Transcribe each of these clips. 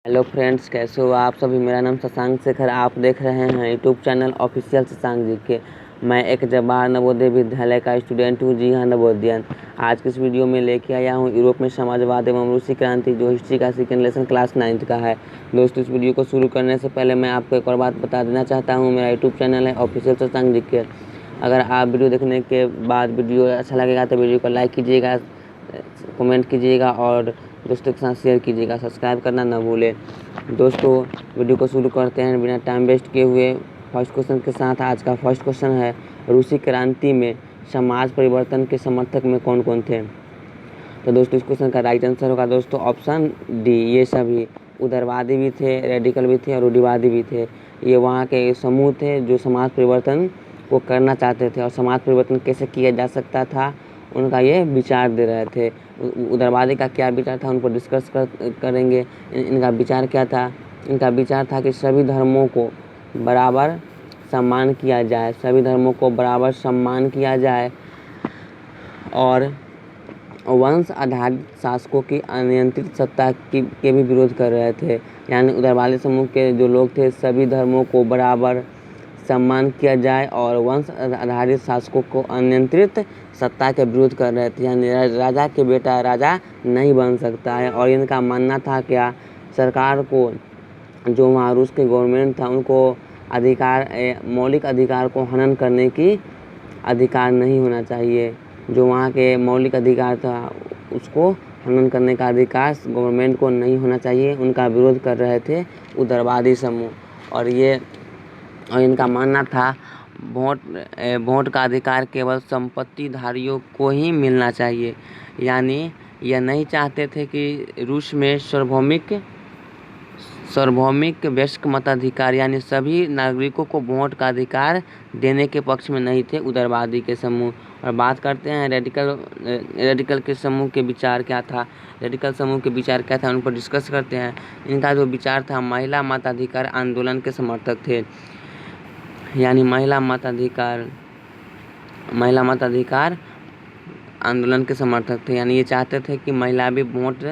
Hello friends, कैसे हो आप सभी। मेरा नाम शशांक शेखर, आप देख रहे हैं YouTube channel official Shashank ji के। मैं एक जवाहर नवोदय विद्यालय का स्टूडेंट हूँ, जी हाँ नवोदयन। आज की इस वीडियो में लेके आया हूँ यूरोप में समाजवाद एवं रूसी क्रांति, जो हिस्ट्री का सेकेंड लेसन क्लास 9th का है। दोस्तों, इस वीडियो को शुरू करने से पहले मैं आपको एक और बात बता देना चाहता हूँ। मेरा यूट्यूब चैनल है ऑफिशियल शशांक जी के। अगर आप वीडियो देखने के बाद वीडियो अच्छा लगेगा तो वीडियो को लाइक कीजिएगा, कमेंट कीजिएगा और दोस्तों के साथ शेयर कीजिएगा। सब्सक्राइब करना ना भूलें। दोस्तों, वीडियो को शुरू करते हैं बिना टाइम वेस्ट किए हुए फर्स्ट क्वेश्चन के साथ। आज का फर्स्ट क्वेश्चन है, रूसी क्रांति में समाज परिवर्तन के समर्थक में कौन कौन थे। तो दोस्तों, इस क्वेश्चन का राइट आंसर होगा दोस्तों ऑप्शन डी। ये सभी उदारवादी भी थे, रेडिकल भी थे और रूढ़िवादी भी थे। ये वहाँ के समूह थे जो समाज परिवर्तन को करना चाहते थे और समाज परिवर्तन कैसे किया जा सकता था उनका ये विचार दे रहे थे। उदारवादी का क्या विचार था उन पर डिस्कस करेंगे। इनका विचार क्या था। इनका विचार था कि सभी धर्मों को बराबर सम्मान किया जाए, सभी धर्मों को बराबर सम्मान किया जाए और वंश आधारित शासकों की अनियंत्रित सत्ता के भी विरोध कर रहे थे। यानी उदारवादी समूह के जो लोग थे, सभी धर्मों को बराबर सम्मान किया जाए और वंश आधारित शासकों को अनियंत्रित सत्ता के विरोध कर रहे थे। यानी राजा के बेटा राजा नहीं बन सकता है। और इनका मानना था क्या, सरकार को, जो वहाँ रूस के गवर्नमेंट था, उनको अधिकार, मौलिक अधिकार को हनन करने की अधिकार नहीं होना चाहिए। जो वहाँ के मौलिक अधिकार था उसको हनन करने का अधिकार गवर्नमेंट को नहीं होना चाहिए। उनका विरोध कर रहे थे उदारवादी समूह। और इनका मानना था वोट का अधिकार केवल संपत्तिधारियों को ही मिलना चाहिए। यानी यह नहीं चाहते थे कि रूस में सार्वभौमिक वयस्क मताधिकार, यानी सभी नागरिकों को वोट का अधिकार देने के पक्ष में नहीं थे उदारवादी के समूह। और बात करते हैं रेडिकल के समूह के विचार क्या था। रेडिकल समूह के विचार क्या था उन पर डिस्कस करते हैं। इनका जो विचार था, महिला मताधिकार आंदोलन के समर्थक थे। यानी महिला मताधिकार आंदोलन के समर्थक थे। यानी ये चाहते थे कि महिला भी वोट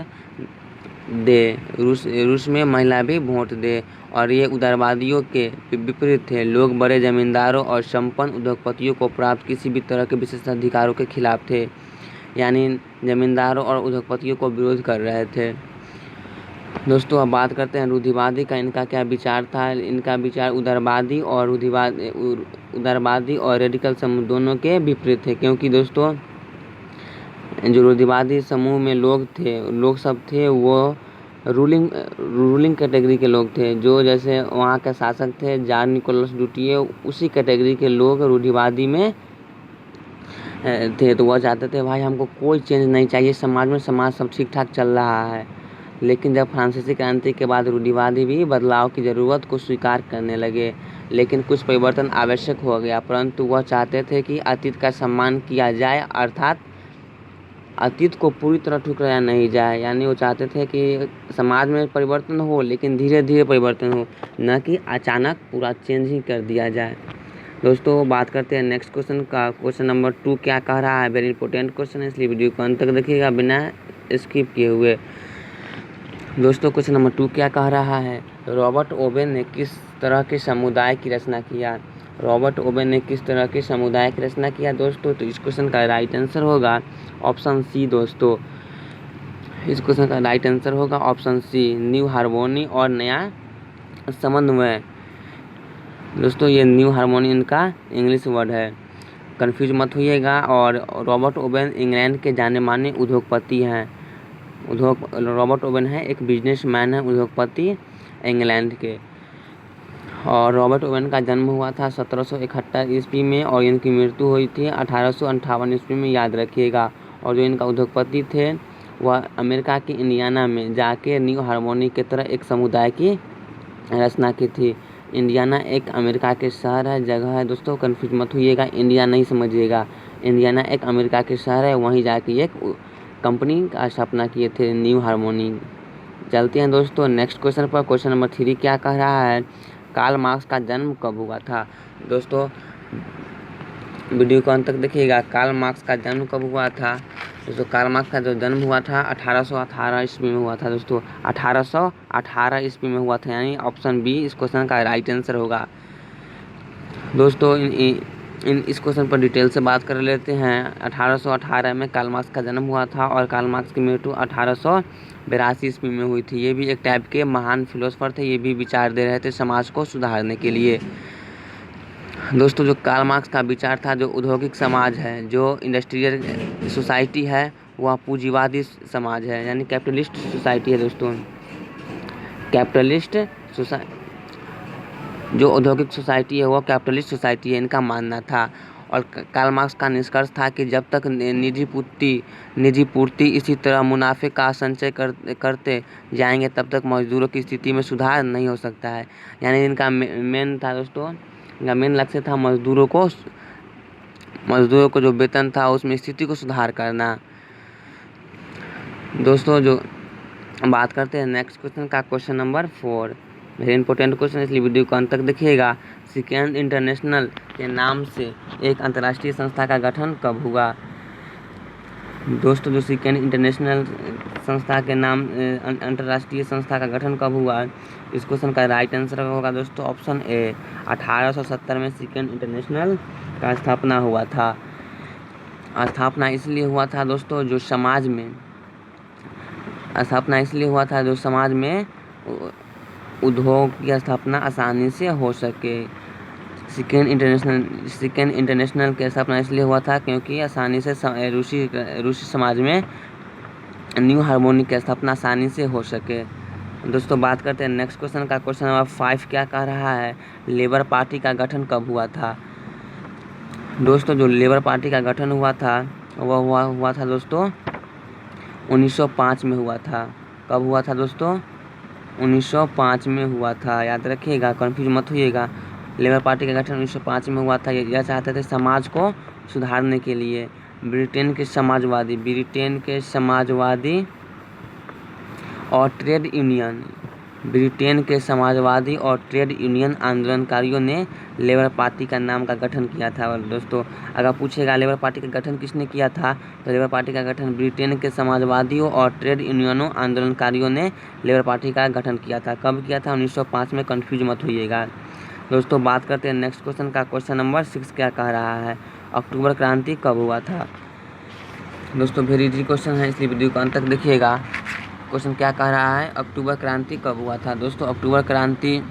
दे, रूस में महिला भी वोट दे। और ये उदारवादियों के विपरीत थे। लोग बड़े जमींदारों और संपन्न उद्योगपतियों को प्राप्त किसी भी तरह के विशेषाधिकारों के खिलाफ थे। यानी जमींदारों और उद्योगपतियों को विरोध कर रहे थे। दोस्तों, अब बात करते हैं रूढ़िवादी का। इनका क्या विचार था। इनका विचार उदारवादी और रेडिकल समूह दोनों के विपरीत थे। क्योंकि दोस्तों, जो रूढ़िवादी समूह में लोग सब थे वो रूलिंग कैटेगरी के लोग थे। जो जैसे वहाँ के शासक थे जार निकोलस द्वितीय, उसी कैटेगरी के लोग रूढ़िवादी में थे। तो वह चाहते थे भाई हमको कोई चेंज नहीं चाहिए, समाज सब ठीक ठाक चल रहा है। लेकिन जब फ्रांसीसी क्रांति के बाद रूढ़िवादी भी बदलाव की ज़रूरत को स्वीकार करने लगे। लेकिन कुछ परिवर्तन आवश्यक हो गया, परंतु वह चाहते थे कि अतीत का सम्मान किया जाए, अर्थात अतीत को पूरी तरह ठुकराया नहीं जाए। यानी वो चाहते थे कि समाज में परिवर्तन हो, लेकिन धीरे धीरे परिवर्तन हो, न कि अचानक पूरा चेंज ही कर दिया जाए। दोस्तों, बात करते हैं नेक्स्ट क्वेश्चन का। क्वेश्चन नंबर 2 क्या कह रहा है। वेरी इंपॉर्टेंट क्वेश्चन है, इसलिए वीडियो को अंत तक देखिएगा बिना स्किप किए हुए। दोस्तों, क्वेश्चन नंबर 2 क्या कह रहा है। रॉबर्ट ओवेन ने किस तरह के समुदाय की रचना किया। रॉबर्ट ओवेन ने किस तरह के समुदाय की रचना किया दोस्तों। तो इस क्वेश्चन का राइट आंसर होगा ऑप्शन सी। दोस्तों, इस क्वेश्चन का राइट आंसर होगा ऑप्शन सी, न्यू हार्मोनी और नया समन्वय। दोस्तों, ये न्यू हार्मोनी इनका इंग्लिश वर्ड है, कंफ्यूज मत होइएगा। और रॉबर्ट ओवेन इंग्लैंड के जाने माने उद्योगपति हैं। रॉबर्ट ओवेन है एक बिजनेसमैन है, उद्योगपति इंग्लैंड के। और रॉबर्ट ओवेन का जन्म हुआ था 1771 ईस्वी में और इनकी मृत्यु हुई थी 1858 ईस्वी में, याद रखिएगा। और जो इनका उद्योगपति थे वह अमेरिका के इंडियाना में जाके न्यू हार्मोनी की तरह एक समुदाय की रचना की थी। इंडियाना एक अमेरिका के शहर है, जगह है। दोस्तों, कन्फ्यूज मत होइएगा, इंडिया नहीं समझिएगा। इंडियाना एक अमेरिका के शहर है, वहीं जाके एक कंपनी का स्थापना किए थे, न्यू हार्मोनी। चलते हैं दोस्तों नेक्स्ट क्वेश्चन पर। क्वेश्चन नंबर 3 क्या कह रहा है। कार्ल मार्क्स का जन्म कब हुआ था। दोस्तों, वीडियो को अंत तक देखिएगा। कार्ल मार्क्स का जन्म कब हुआ था। दोस्तों कार्ल मार्क्स का जो जन्म हुआ था 1818 ईस्वी में हुआ था दोस्तों, 1818 ईस्वी में हुआ था, यानी ऑप्शन बी इस क्वेश्चन का राइट आंसर होगा। दोस्तों इस क्वेश्चन पर डिटेल से बात कर लेते हैं। 1818 में कार्ल मार्क्स का जन्म हुआ था और कार्ल मार्क्स की मृत्यु 1882 ईस्वी में हुई थी। ये भी एक टाइप के महान फिलोसोफर थे, ये भी विचार दे रहे थे समाज को सुधारने के लिए। दोस्तों जो कार्ल मार्क्स का विचार था, जो औद्योगिक समाज है, जो इंडस्ट्रियल सोसाइटी है, वह पूंजीवादी समाज है, यानी कैपिटलिस्ट सोसाइटी है दोस्तों। कैपिटलिस्ट जो औद्योगिक सोसाइटी है वो कैपिटलिस्ट सोसाइटी है, इनका मानना था। और कार्ल मार्क्स का निष्कर्ष था कि जब तक निजी पूर्ति इसी तरह मुनाफे का संचय करते जाएंगे तब तक मजदूरों की स्थिति में सुधार नहीं हो सकता है। यानी इनका मेन था दोस्तों, इनका मेन लक्ष्य था मजदूरों को जो वेतन था उसमें स्थिति को सुधार करना। दोस्तों जो बात करते हैं नेक्स्ट क्वेश्चन का, question number 4, very important question, इसलिए वीडियो को अंत तक देखिएगा। सेकेंड इंटरनेशनल के नाम से एक अंतर्राष्ट्रीय संस्था का गठन कब हुआ? दोस्तों जो सेकेंड इंटरनेशनल संस्था के नाम अंतर्राष्ट्रीय संस्था का गठन कब हुआ? इस क्वेश्चन का राइट आंसर होगा दोस्तों ऑप्शन ए, 1870 में सेकेंड इंटरनेशनल का स्थापना हुआ था। स्थापना इसलिए हुआ था दोस्तों जो समाज में उद्योग की स्थापना आसानी से हो सके। सेकेंड इंटरनेशनल की स्थापना इसलिए हुआ था क्योंकि आसानी से रूसी समाज में न्यू हार्मोनिक की स्थापना आसानी से हो सके। दोस्तों बात करते हैं नेक्स्ट क्वेश्चन का, क्वेश्चन नंबर 5 क्या कह रहा है? लेबर पार्टी का गठन कब हुआ था? दोस्तों जो लेबर पार्टी का गठन हुआ था वह हुआ था दोस्तों 1905 में हुआ था। कब हुआ था दोस्तों? 1905 में हुआ था, याद रखिएगा, कंफ्यूज मत होइएगा। लेबर पार्टी का गठन 1905 में हुआ था। यह चाहते थे समाज को सुधारने के लिए। ब्रिटेन के समाजवादी और ट्रेड यूनियन आंदोलनकारियों ने लेबर पार्टी का नाम का गठन किया था। और दोस्तों अगर पूछेगा लेबर पार्टी का गठन किसने किया था, तो लेबर पार्टी का गठन ब्रिटेन के समाजवादियों और ट्रेड यूनियनों आंदोलनकारियों ने लेबर पार्टी का गठन किया था। कब किया था? 1905 में, कंफ्यूज मत होइएगा। दोस्तों बात करते हैं नेक्स्ट क्वेश्चन का, क्वेश्चन नंबर 6 क्या कह रहा है? अक्टूबर क्रांति कब हुआ था? दोस्तों वेरी इजी क्वेश्चन है, इसलिए वीडियो को अंत तक देखिएगा। क्वेश्चन क्या कह रहा है? अक्टूबर क्रांति कब हुआ था? दोस्तों अक्टूबर क्रांति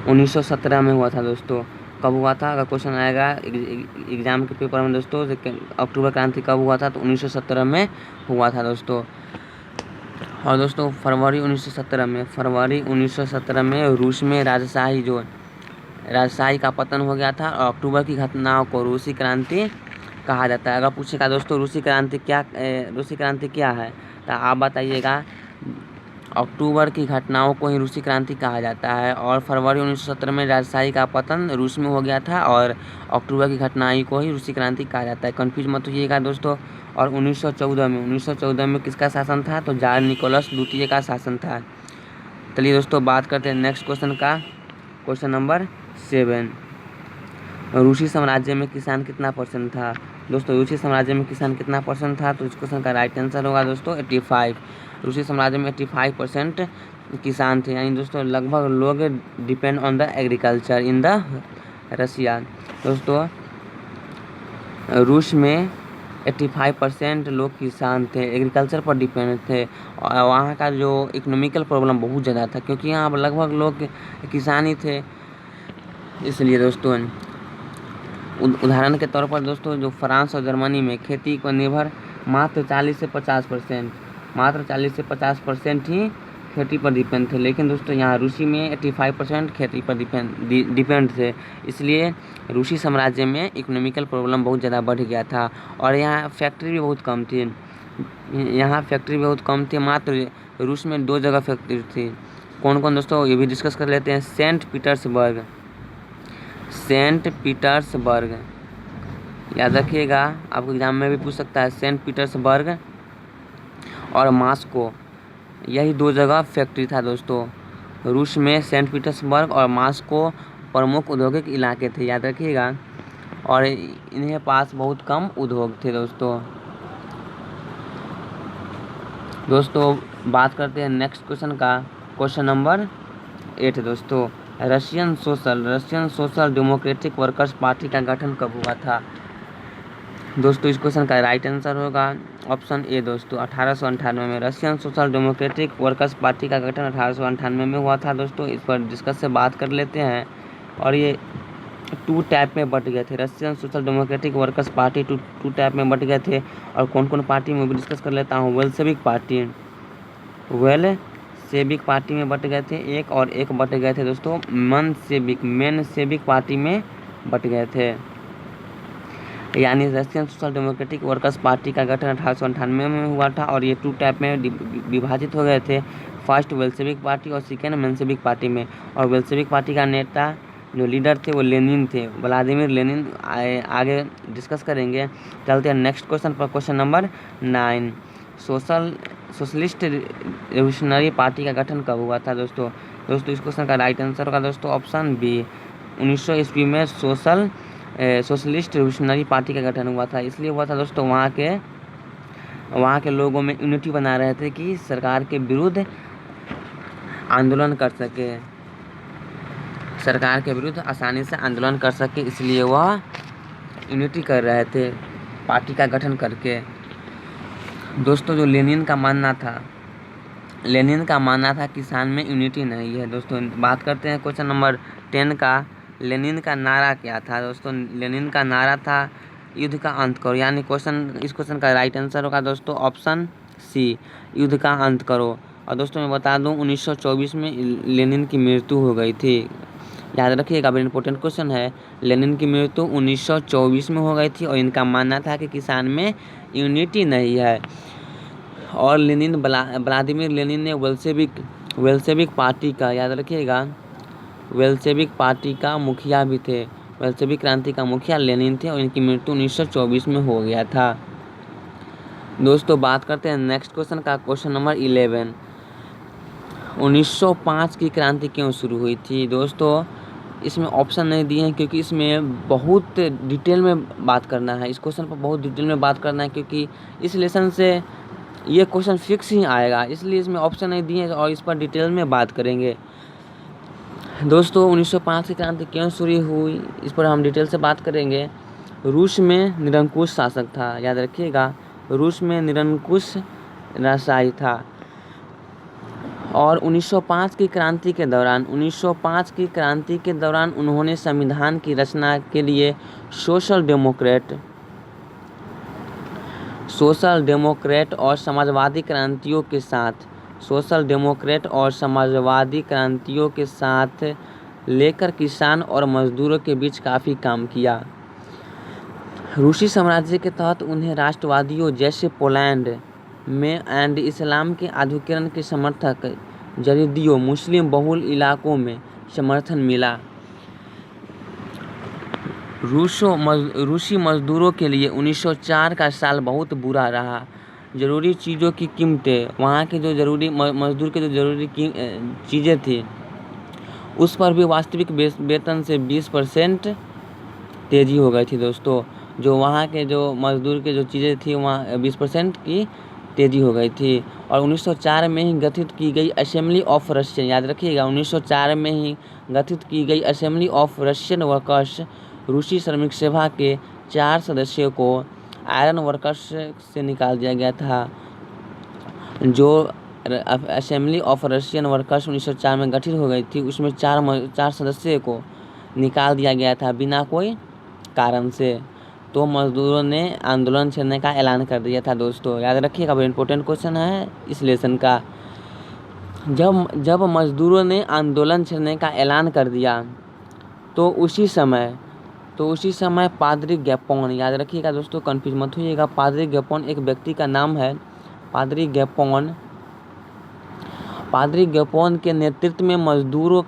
1917 में हुआ था। दोस्तों कब हुआ था? अगर क्वेश्चन आएगा एग्जाम के पेपर में दोस्तों, अक्टूबर क्रांति कब हुआ था, तो 1917 में हुआ था दोस्तों। और दोस्तों फरवरी 1917 में रूस में राजशाही का पतन हो गया था। और अक्टूबर की घटनाओं को रूसी क्रांति कहा जाता है। अगर पूछेगा दोस्तों रूसी क्रांति क्या है, तो आप बताइएगा। अक्टूबर की घटनाओं को ही रूसी क्रांति कहा जाता है। और फरवरी 1917 में राजशाही का पतन रूस में हो गया था और अक्टूबर की घटनाओं को ही रूसी क्रांति कहा जाता है, कंफ्यूज मत होइएगा दोस्तों। और 1914 में किसका शासन था, तो जार निकोलस द्वितीय का शासन था। चलिए दोस्तों बात करते हैं नेक्स्ट क्वेश्चन का, क्वेश्चन नंबर 7, रूसी साम्राज्य में किसान कितना % था? दोस्तों रूसी साम्राज्य में किसान कितना % था, तो इस क्वेश्चन का राइट आंसर होगा दोस्तों 85। रूसी साम्राज्य में 85% किसान थे, यानी दोस्तों लगभग लोग depend on the agriculture in the Russia. दोस्तों रूस में 85% लोग किसान थे, एग्रीकल्चर पर डिपेंड थे। और वहाँ का जो इकोनॉमिकल प्रॉब्लम बहुत ज़्यादा था, क्योंकि यहाँ लगभग लोग किसान ही थे, इसलिए दोस्तों। उदाहरण के तौर पर दोस्तों जो फ्रांस और जर्मनी में खेती पर निर्भर मात्र 40 से 50% ही खेती पर डिपेंड थे, लेकिन दोस्तों यहाँ रूसी में 85% खेती पर डिपेंड थे। इसलिए रूसी साम्राज्य में इकोनॉमिकल प्रॉब्लम बहुत ज़्यादा बढ़ गया था। और यहाँ फैक्ट्री भी बहुत कम थी। मात्र रूस में 2 जगह फैक्ट्री थी। कौन कौन दोस्तों, ये भी डिस्कस कर लेते हैं। सेंट पीटर्सबर्ग, याद रखिएगा, आपको एग्जाम में भी पूछ सकता है। सेंट पीटर्सबर्ग और मॉस्को, यही 2 जगह फैक्ट्री था दोस्तों। रूस में सेंट पीटर्सबर्ग और मॉस्को प्रमुख औद्योगिक इलाके थे, याद रखिएगा। और इन्हें पास बहुत कम उद्योग थे दोस्तों। दोस्तों बात करते हैं नेक्स्ट क्वेश्चन का, क्वेश्चन नंबर 8 दोस्तों। Russian social democratic workers party का गठन कब हुआ था? दोस्तों इस क्वेश्चन का राइट आंसर होगा ऑप्शन ए दोस्तों 1898 में। Russian social democratic workers party का गठन 1898 में हुआ था दोस्तों। इस पर डिस्कस से बात कर लेते हैं। और ये 2 टाइप में बट गए थे। Russian social democratic workers party two type में बट गए थे। और कौन कौन पार्टी में भी डिस्कस कर लेता हूँ। वेलसेविक पार्टी में बट गए थे एक, और एक बट गए थे दोस्तों मेन सेविक पार्टी में बट गए थे। यानी Russian social democratic workers party का गठन 1898 में हुआ था। और ये 2 टाइप में विभाजित हो गए थे। फर्स्ट वेलसेविक पार्टी और सेकेंड मेंसेविक पार्टी में। और वेलसेविक पार्टी का नेता जो लीडर थे वो लेनिन थे, व्लादिमीर लेनिन। आगे डिस्कस करेंगे। चलते हैं नेक्स्ट क्वेश्चन पर, question number 9। Socialist revolutionary party का गठन कब हुआ था दोस्तों? इस क्वेश्चन का राइट आंसर होगा दोस्तों ऑप्शन बी 1900 ईस्वी में सोशलिस्ट रिवोल्यूशनरी पार्टी का गठन हुआ था। इसलिए हुआ था दोस्तों वहाँ के लोगों में यूनिटी बना रहे थे कि सरकार के विरुद्ध आंदोलन कर सके, सरकार के विरुद्ध आसानी से आंदोलन कर सके, इसलिए वह यूनिटी कर रहे थे पार्टी का गठन करके। दोस्तों जो लेनिन का मानना था किसान में यूनिटी नहीं है। दोस्तों बात करते हैं क्वेश्चन नंबर 10 का। लेनिन का नारा क्या था दोस्तों? लेनिन का नारा था युद्ध का अंत करो। यानी इस क्वेश्चन का राइट आंसर होगा दोस्तों ऑप्शन सी युद्ध का अंत करो। और दोस्तों मैं बता दूं 1924 में लेनिन की मृत्यु हो गई थी। याद रखिएगा, बड़ा इंपॉर्टेंट क्वेश्चन है। लेनिन की मृत्यु 1924 में हो गई थी और इनका मानना था कि किसान में यूनिटी नहीं है। और व्लादिमीर लेनिन ने वेलसेविक पार्टी का, याद रखिएगा, वेलसेविक पार्टी का मुखिया भी थे। वेलसेविक क्रांति का मुखिया लेनिन थे और इनकी मृत्यु 1924 में हो गया था। दोस्तों बात करते हैं नेक्स्ट क्वेश्चन का, क्वेश्चन नंबर 11। 1905 की क्रांति क्यों शुरू हुई थी? दोस्तों इसमें ऑप्शन नहीं दिए हैं क्योंकि इसमें बहुत डिटेल में बात करना है। इस क्वेश्चन पर बहुत डिटेल में बात करना है क्योंकि इस लेसन से ये क्वेश्चन फिक्स ही आएगा, इसलिए इसमें ऑप्शन नहीं दिए और इस पर डिटेल में बात करेंगे। दोस्तों 1905 की क्रांति क्यों शुरू हुई, इस पर हम डिटेल से बात करेंगे। रूस में निरंकुश शासक था, याद रखिएगा, रूस में निरंकुश राजशाही था। और 1905 की क्रांति के दौरान उन्होंने संविधान की रचना के लिए सोशल डेमोक्रेट और समाजवादी क्रांतियों के साथ लेकर किसान और मजदूरों के बीच काफ़ी काम किया। रूसी साम्राज्य के तहत उन्हें राष्ट्रवादियों जैसे पोलैंड में एंड इस्लाम के आधुनिकीकरण के समर्थक जरीदियों मुस्लिम बहुल इलाकों में समर्थन मिला। रूसी मजदूरों के लिए 1904 का साल बहुत बुरा रहा। ज़रूरी चीज़ों की कीमतें, वहाँ के जो ज़रूरी मजदूर के जो ज़रूरी चीज़ें थी उस पर भी वास्तविक वेतन से 20% तेज़ी हो गई थी। दोस्तों जो वहाँ के जो मजदूर के जो चीज़ें थी वहाँ 20% की तेज़ी हो गई थी। और 1904 में ही गठित की गई असेंबली ऑफ रशियन, याद रखिएगा, 1904 में ही गठित की गई असेंबली ऑफ रशियन वर्कर्स रूसी श्रमिक सभा के 4 सदस्यों को आयरन वर्कर्स से निकाल दिया गया था। जो असेंबली ऑफ रशियन वर्कर्स 1904 में गठित हो गई थी उसमें 4 सदस्यों को निकाल दिया गया था बिना कोई कारण से। तो मजदूरों ने आंदोलन छेड़ने का ऐलान कर दिया था। दोस्तों याद रखिएगा, बहुत इंपॉर्टेंट क्वेश्चन है इस लेसन का। जब मजदूरों ने आंदोलन छेड़ने का ऐलान कर दिया तो उसी समय पादरी गैपोन, याद रखिएगा दोस्तों, कन्फ्यूज मत होइएगा, पादरी गैपोन एक व्यक्ति का नाम है। पादरी गैपोन के नेतृत्व में मजदूरों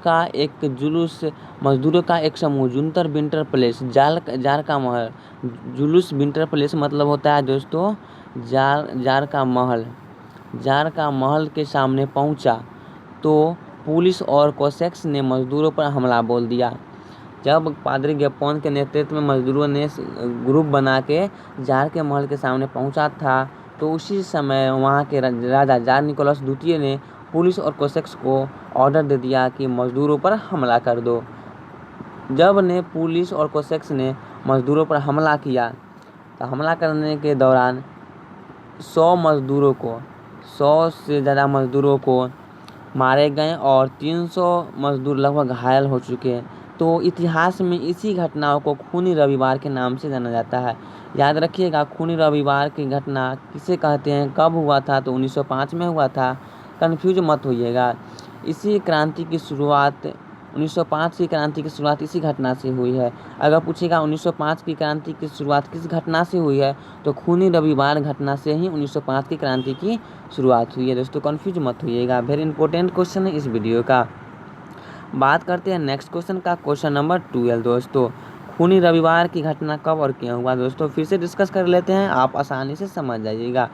का एक समूह जुन्तर विंटर प्लेस, जार का महल, जुलूस विंटर प्लेस मतलब होता है दोस्तों जार का महल के सामने पहुंचा तो पुलिस और कोसेक्स ने मजदूरों पर हमला बोल दिया। जब पादरी गैपोन के नेतृत्व में मजदूरों ने ग्रुप बना के जार के महल के सामने पहुंचा था तो उसी समय वहाँ के राजा जार निकोलस द्वितीय ने पुलिस और कोसेक्स को ऑर्डर दे दिया कि मजदूरों पर हमला कर दो। जब ने पुलिस और कोसेक्स ने मजदूरों पर हमला किया तो हमला करने के दौरान 100 से ज़्यादा मजदूरों को मारे गए और 300 मजदूर लगभग घायल हो चुके हैं। तो इतिहास में इसी घटनाओं को खूनी रविवार के नाम से जाना जाता है। याद रखिएगा, खूनी रविवार की घटना किसे कहते हैं, कब हुआ था, तो 1905 में हुआ था। कन्फ्यूज मत होइएगा। इसी क्रांति की शुरुआत 1905 की क्रांति की शुरुआत इसी घटना से हुई है। अगर पूछेगा 1905 की क्रांति की शुरुआत किस घटना से हुई है, तो खूनी रविवार घटना से ही 1905 की क्रांति की शुरुआत हुई है। दोस्तों कन्फ्यूज मत होइएगा, वेरी इंपॉर्टेंट क्वेश्चन है इस वीडियो का। बात करते हैं नेक्स्ट क्वेश्चन का, क्वेश्चन नंबर 12 दोस्तों। खूनी रविवार की घटना कब और क्यों हुआ? दोस्तों फिर से डिस्कस कर लेते हैं, आप आसानी से समझ जाइएगा।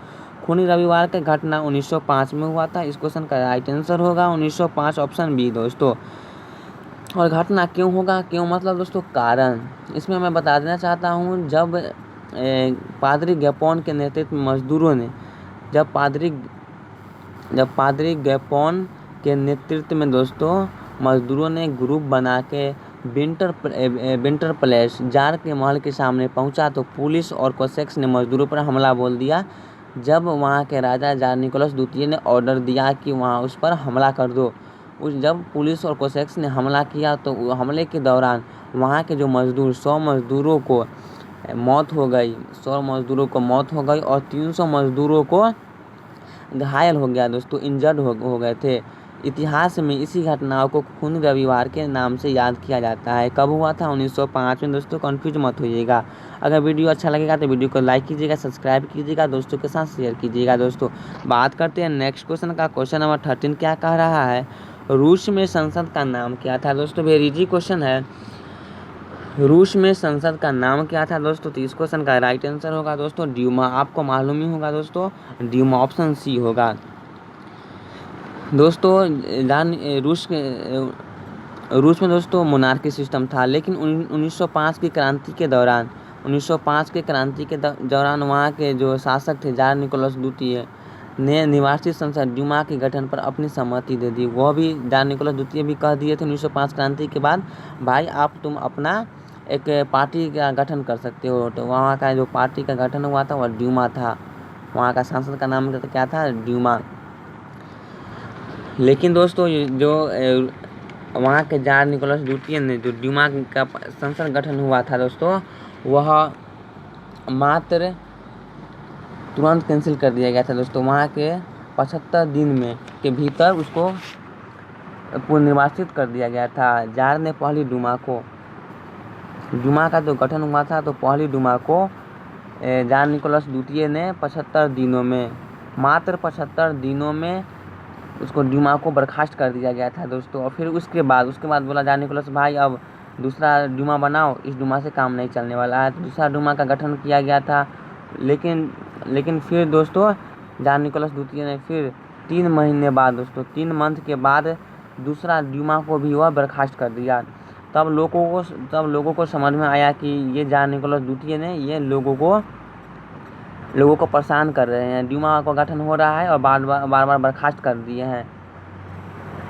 खूनी रविवार की घटना 1905 में हुआ था। इस क्वेश्चन का राइट आंसर होगा 1905, ऑप्शन बी दोस्तों। और घटना क्यों होगा, क्यों मतलब दोस्तों कारण, इसमें मैं बता देना चाहता हूँ। जब पादरी गैपोन के नेतृत्व में मजदूरों ने जब पादरी गैपोन के नेतृत्व में दोस्तों मजदूरों ने ग्रुप बना के विंटर पैलेस जार के महल के सामने पहुंचा तो पुलिस और कोसेक्स ने मजदूरों पर हमला बोल दिया। जब वहां के राजा जार निकोलस द्वितीय ने ऑर्डर दिया कि वहां उस पर हमला कर दो। जब पुलिस और कोसेक्स ने हमला किया तो हमले के दौरान वहाँ के जो मजदूर 100 मजदूरों को मौत हो गई और 300 मजदूरों को घायल हो गया दोस्तों, इंजर्ड हो गए थे। इतिहास में इसी घटनाओं को खूनी रविवार के नाम से याद किया जाता है। कब हुआ था? 1905 में दोस्तों, कन्फ्यूज मत होइएगा। अगर वीडियो अच्छा लगेगा तो वीडियो को लाइक कीजिएगा, सब्सक्राइब कीजिएगा, दोस्तों के साथ शेयर कीजिएगा। दोस्तों बात करते हैं नेक्स्ट क्वेश्चन का, क्वेश्चन नंबर 13 क्या कह रहा है, रूस में संसद का नाम क्या था? दोस्तों वेरी इजी क्वेश्चन है, रूस में संसद का नाम क्या था दोस्तों? तो इस क्वेश्चन का राइट आंसर होगा दोस्तों ड्यूमा। आपको मालूम ही होगा दोस्तों, ड्यूमा, ऑप्शन सी होगा दोस्तों। रूस में दोस्तों मोनार्की सिस्टम था, लेकिन 1905 की क्रांति के दौरान वहाँ के जो शासक थे जार निकोलस द्वितीय ने निवासी संसद ड्यूमा के गठन पर अपनी सहमति दे दी। वह भी जार निकोलस द्वितीय भी कह दिए थे 1905 क्रांति के बाद, भाई तुम अपना एक पार्टी का गठन कर सकते हो। तो वहाँ का जो पार्टी का गठन हुआ था वह ड्यूमा था। वहाँ का सांसद का नाम क्या था? ड्यूमा। लेकिन दोस्तों जो वहाँ के जार निकोलस द्वितीय ने जो ड्यूमा का संसद गठन हुआ था दोस्तों, वह मात्र तुरंत कैंसिल कर दिया गया था दोस्तों। वहाँ के 75 दिन में के भीतर उसको पुनर्निर्वाचित कर दिया गया था। जार ने पहली ड्यूमा का जो गठन हुआ था, तो पहली ड्यूमा को जार निकोलस द्वितीय ने 75 दिनों में, मात्र 75 दिनों में उसको ड्यूमा को बर्खास्त कर दिया गया था दोस्तों। और फिर उसके बाद बोला जार निकोलस, भाई अब दूसरा ड्यूमा बनाओ, इस ड्यूमा से काम नहीं चलने वाला है। तो दूसरा ड्यूमा का गठन किया गया था। लेकिन फिर दोस्तों जार निकोलस द्वितीय ने फिर 3 महीने बाद दोस्तों, 3 मंथ के बाद दूसरा ड्यूमा को भी वह बर्खास्त कर दिया। तब लोगों को समझ में आया कि ये जार निकोलस द्वितीय ने ये लोगों को परेशान कर रहे हैं, ड्यूमा का गठन हो रहा है और बार बार बर्खास्त कर दिए हैं,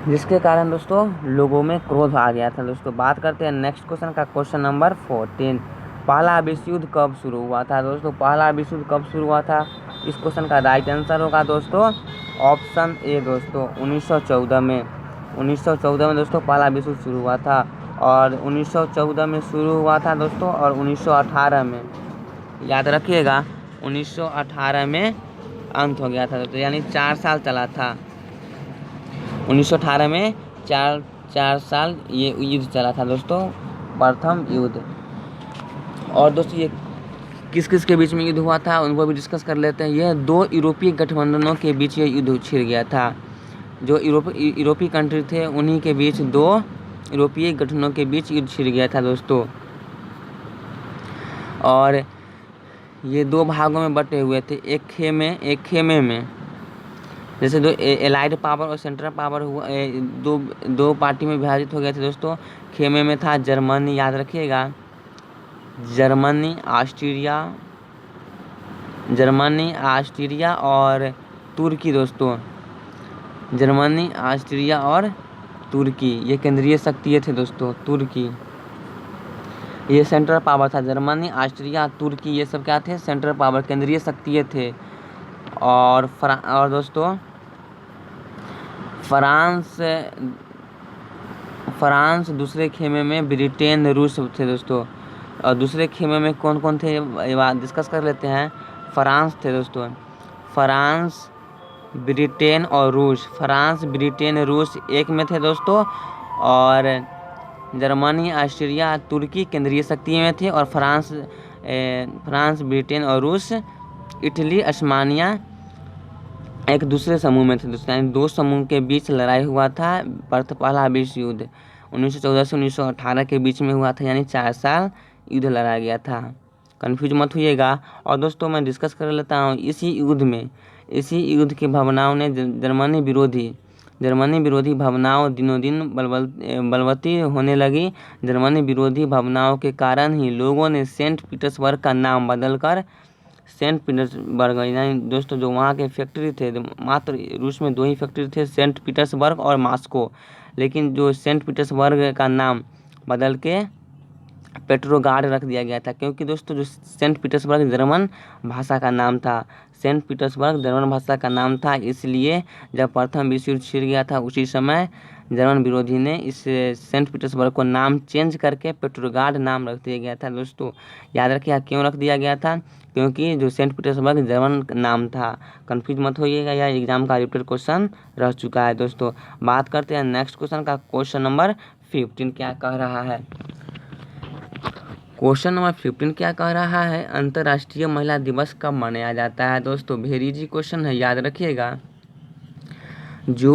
जिसके कारण दोस्तों लोगों में क्रोध आ गया था। दोस्तों बात करते हैं नेक्स्ट क्वेश्चन का, क्वेश्चन नंबर 14, पहला विश्व युद्ध कब शुरू हुआ था? दोस्तों पहला विश्व युद्ध कब शुरू हुआ था? इस क्वेश्चन का राइट आंसर होगा दोस्तों ऑप्शन ए दोस्तों 1914 में। 1914 में दोस्तों पहला विश्व युद्ध शुरू हुआ था, और 1914 में शुरू हुआ था दोस्तों, और 1918 में, याद रखिएगा, 1918 में अंत हो गया था दोस्तों, यानी 4 साल चला था। 1918 में 4 साल ये युद्ध चला था दोस्तों, प्रथम युद्ध। और दोस्तों ये किस के बीच में युद्ध हुआ था उनको भी डिस्कस कर लेते हैं। यह 2 यूरोपीय गठबंधनों के बीच ये युद्ध छिड़ गया था। जो यूरोपीय कंट्री थे उन्हीं के बीच 2 यूरोपीय गठबंधनों के बीच युद्ध छिड़ गया था दोस्तों। और ये 2 भागों में बटे हुए थे, एक खेमे में, जैसे 2 एलाइड पावर और सेंट्रल पावर हुआ, दो पार्टी में विभाजित हो गए थे दोस्तों। खेमे में था जर्मनी, याद रखिएगा, जर्मनी, ऑस्ट्रिया जर्मनी, ऑस्ट्रिया और तुर्की दोस्तों। जर्मनी, ऑस्ट्रिया और तुर्की ये केंद्रीय शक्तियाँ थे दोस्तों। तुर्की ये सेंट्रल पावर था। जर्मनी, ऑस्ट्रिया, तुर्की ये सब क्या थे? सेंट्रल पावर, केंद्रीय शक्तियाँ थे। और दोस्तों फ्रांस दूसरे खेमे में ब्रिटेन, रूस थे दोस्तों। और दूसरे खेमे में कौन कौन थे ये बात डिस्कस कर लेते हैं। फ्रांस थे दोस्तों। फ्रांस, ब्रिटेन और रूस। फ्रांस, ब्रिटेन, रूस एक में थे दोस्तों। और जर्मनी, ऑस्ट्रिया, तुर्की केंद्रीय शक्ति में थे। और फ्रांस, ब्रिटेन और रूस, इटली, अस्मानिया एक दूसरे समूह में थे दोस्तों। यानी दो समूह के बीच लड़ाई हुआ था। पहला विश्व युद्ध 1914 से 1918 के बीच में हुआ था। यानी 4 साल युद्ध लड़ा गया था। कन्फ्यूज मत होइएगा। और दोस्तों मैं डिस्कस कर लेता हूँ इसी युद्ध की भावनाओं ने जर्मनी विरोधी भावनाओं दिनों दिन बलवती होने लगी। जर्मनी विरोधी भावनाओं के कारण ही लोगों ने सेंट पीटर्सबर्ग का नाम बदलकर सेंट पीटर्सबर्ग, यानी दोस्तों जो वहाँ के फैक्ट्री थे, मात्र रूस में 2 ही फैक्ट्री थे, सेंट पीटर्सबर्ग और मॉस्को। लेकिन जो सेंट पीटर्सबर्ग का नाम बदल के पेट्रोगार्ड रख दिया गया था। क्योंकि दोस्तों जो सेंट पीटर्सबर्ग जर्मन भाषा का नाम था। सेंट पीटर्सबर्ग जर्मन भाषा का नाम था। इसलिए जब प्रथम विश्व युद्ध छिड़ गया था उसी समय जर्मन विरोधी ने इस सेंट पीटर्सबर्ग को नाम चेंज करके पेट्रोगार्ड नाम रख दिया गया था दोस्तों। याद रखिए क्यों रख दिया गया था? क्योंकि जो सेंट पीटर्सबर्ग जर्मन नाम था। कन्फ्यूज मत होइएगा, यह एग्जाम का रिपीटेड क्वेश्चन रह चुका है दोस्तों। बात करते हैं नेक्स्ट क्वेश्चन का। क्वेश्चन नंबर 15 क्या कह रहा है? क्वेश्चन नंबर 15 क्या कह रहा है? अंतर्राष्ट्रीय महिला दिवस कब मनाया जाता है? दोस्तों वेरी इजी क्वेश्चन है, याद रखिएगा। जो